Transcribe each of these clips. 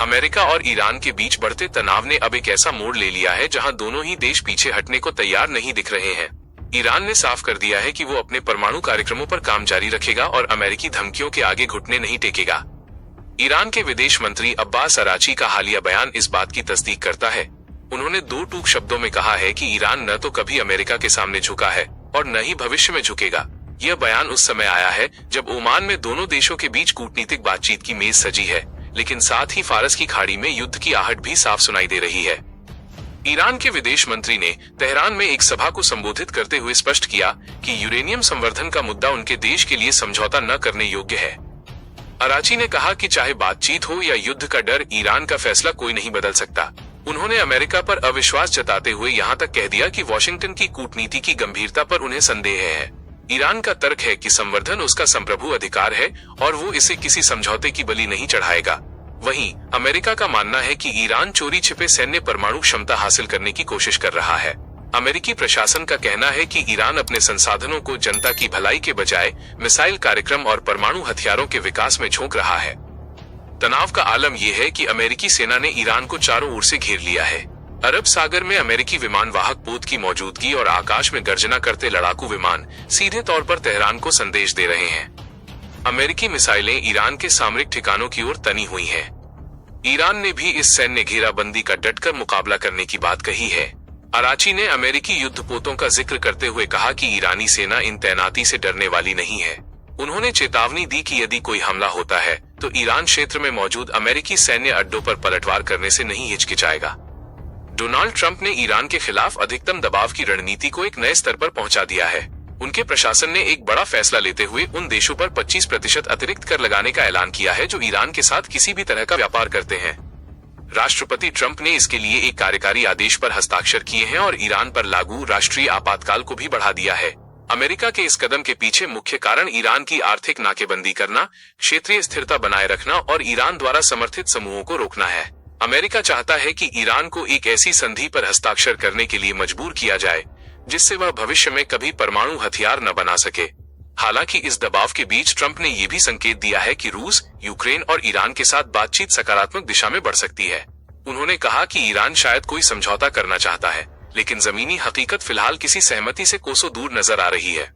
America और Iran के बीच बढ़ते तनाव ने अब एक ऐसा मोड़ ले लिया है जहां दोनों ही देश पीछे हटने को तैयार नहीं दिख रहे हैं। ईरान ने साफ कर दिया है कि वो अपने परमाणु कार्यक्रमों पर काम जारी रखेगा और अमेरिकी धमकियों के आगे घुटने नहीं टेकेगा। ईरान के विदेश मंत्री अब्बास अराची का हालिया बयान इस बात की तस्दीक करता है। उन्होंने दो टूक शब्दों में कहा है कि ईरान न तो कभी अमेरिका के सामने झुका है और न ही भविष्य में झुकेगा। यह बयान उस समय आया है जब ओमान में दोनों देशों के बीच कूटनीतिक बातचीत की मेज सजी है, लेकिन साथ ही फारस की खाड़ी में युद्ध की आहट भी साफ सुनाई दे रही है। ईरान के विदेश मंत्री ने तेहरान में एक सभा को संबोधित करते हुए स्पष्ट किया कि यूरेनियम संवर्धन का मुद्दा उनके देश के लिए समझौता न करने योग्य है। अराची ने कहा कि चाहे बातचीत हो या युद्ध का डर, ईरान का फैसला कोई नहीं बदल सकता। उन्होंने अमेरिका पर अविश्वास जताते हुए यहाँ तक कह दिया कि वॉशिंगटन की कूटनीति की गंभीरता पर उन्हें संदेह है। ईरान का तर्क है कि संवर्धन उसका संप्रभु अधिकार है और वो इसे किसी समझौते की बलि नहीं चढ़ाएगा। वहीं अमेरिका का मानना है कि ईरान चोरी छिपे सैन्य परमाणु क्षमता हासिल करने की कोशिश कर रहा है। अमेरिकी प्रशासन का कहना है कि ईरान अपने संसाधनों को जनता की भलाई के बजाय मिसाइल कार्यक्रम और परमाणु हथियारों के विकास में झोंक रहा है। तनाव का आलम यह है कि अमेरिकी सेना ने ईरान को चारों ओर से घेर लिया है। अरब सागर में अमेरिकी विमान वाहक पोत की मौजूदगी और आकाश में गर्जना करते लड़ाकू विमान सीधे तौर पर तेहरान को संदेश दे रहे हैं। अमेरिकी मिसाइलें ईरान के सामरिक ठिकानों की ओर तनी हुई हैं। ईरान ने भी इस सैन्य घेराबंदी का डटकर मुकाबला करने की बात कही है। अराची ने अमेरिकी युद्धपोतों का जिक्र करते हुए कहा कि ईरानी सेना इन तैनाती से डरने वाली नहीं है। उन्होंने चेतावनी दी कि यदि कोई हमला होता है तो ईरान क्षेत्र में मौजूद अमेरिकी सैन्य अड्डों पर पलटवार करने से नहीं हिचकिचाएगा। डोनाल्ड ट्रंप ने ईरान के खिलाफ अधिकतम दबाव की रणनीति को एक नए स्तर पर पहुंचा दिया है। उनके प्रशासन ने एक बड़ा फैसला लेते हुए उन देशों पर 25% अतिरिक्त कर लगाने का ऐलान किया है जो ईरान के साथ किसी भी तरह का व्यापार करते हैं। राष्ट्रपति ट्रंप ने इसके लिए एक कार्यकारी आदेश पर हस्ताक्षर किए हैं और ईरान पर लागू राष्ट्रीय आपातकाल को भी बढ़ा दिया है। अमेरिका के इस कदम के पीछे मुख्य कारण ईरान की आर्थिक नाकेबंदी करना, क्षेत्रीय स्थिरता बनाए रखना और ईरान द्वारा समर्थित समूहों को रोकना है। अमेरिका चाहता है कि ईरान को एक ऐसी संधि पर हस्ताक्षर करने के लिए मजबूर किया जाए जिससे वह भविष्य में कभी परमाणु हथियार न बना सके। हालांकि इस दबाव के बीच ट्रंप ने यह भी संकेत दिया है कि रूस, यूक्रेन और ईरान के साथ बातचीत सकारात्मक दिशा में बढ़ सकती है। उन्होंने कहा कि ईरान शायद कोई समझौता करना चाहता है, लेकिन जमीनी हकीकत फिलहाल किसी सहमति से कोसों दूर नजर आ रही है।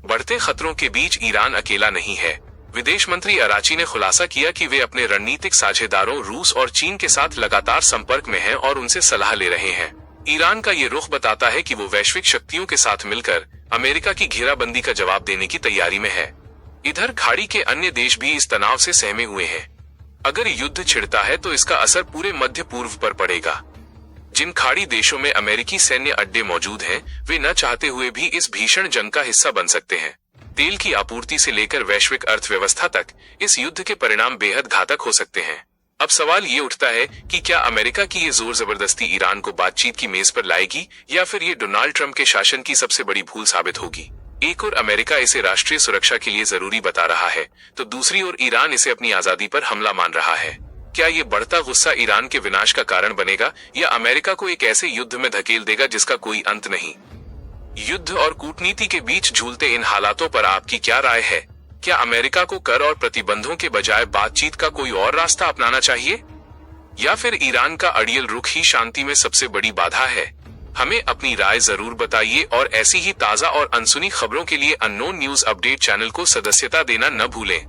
बढ़ते खतरों के बीच ईरान अकेला नहीं है। विदेश मंत्री अराची ने खुलासा किया कि वे अपने रणनीतिक साझेदारों रूस और चीन के साथ लगातार संपर्क में हैं और उनसे सलाह ले रहे हैं। ईरान का ये रुख बताता है कि वो वैश्विक शक्तियों के साथ मिलकर अमेरिका की घेराबंदी का जवाब देने की तैयारी में है। इधर खाड़ी के अन्य देश भी इस तनाव से सहमे हुए हैं। अगर युद्ध छिड़ता है तो इसका असर पूरे मध्य पूर्व पर पड़ेगा। जिन खाड़ी देशों में अमेरिकी सैन्य अड्डे मौजूद हैं, वे न चाहते हुए भी इस भीषण जंग का हिस्सा बन सकते हैं। तेल की आपूर्ति से लेकर वैश्विक अर्थव्यवस्था तक इस युद्ध के परिणाम बेहद घातक हो सकते हैं। अब सवाल ये उठता है कि क्या अमेरिका की ये जोर जबरदस्ती ईरान को बातचीत की मेज पर लाएगी या फिर ये डोनाल्ड ट्रंप के शासन की सबसे बड़ी भूल साबित होगी। एक ओर अमेरिका इसे राष्ट्रीय सुरक्षा के लिए जरूरी बता रहा है तो दूसरी ओर ईरान इसे अपनी आजादी पर हमला मान रहा है। क्या ये बढ़ता गुस्सा ईरान के विनाश का कारण बनेगा या अमेरिका को एक ऐसे युद्ध में धकेल देगा जिसका कोई अंत नहीं। युद्ध और कूटनीति के बीच झूलते इन हालातों पर आपकी क्या राय है? क्या अमेरिका को कर और प्रतिबंधों के बजाय बातचीत का कोई और रास्ता अपनाना चाहिए या फिर ईरान का अड़ियल रुख ही शांति में सबसे बड़ी बाधा है? हमें अपनी राय जरूर बताइए और ऐसी ही ताजा और अनसुनी खबरों के लिए अननोन न्यूज अपडेट चैनल को सदस्यता देना न भूलें।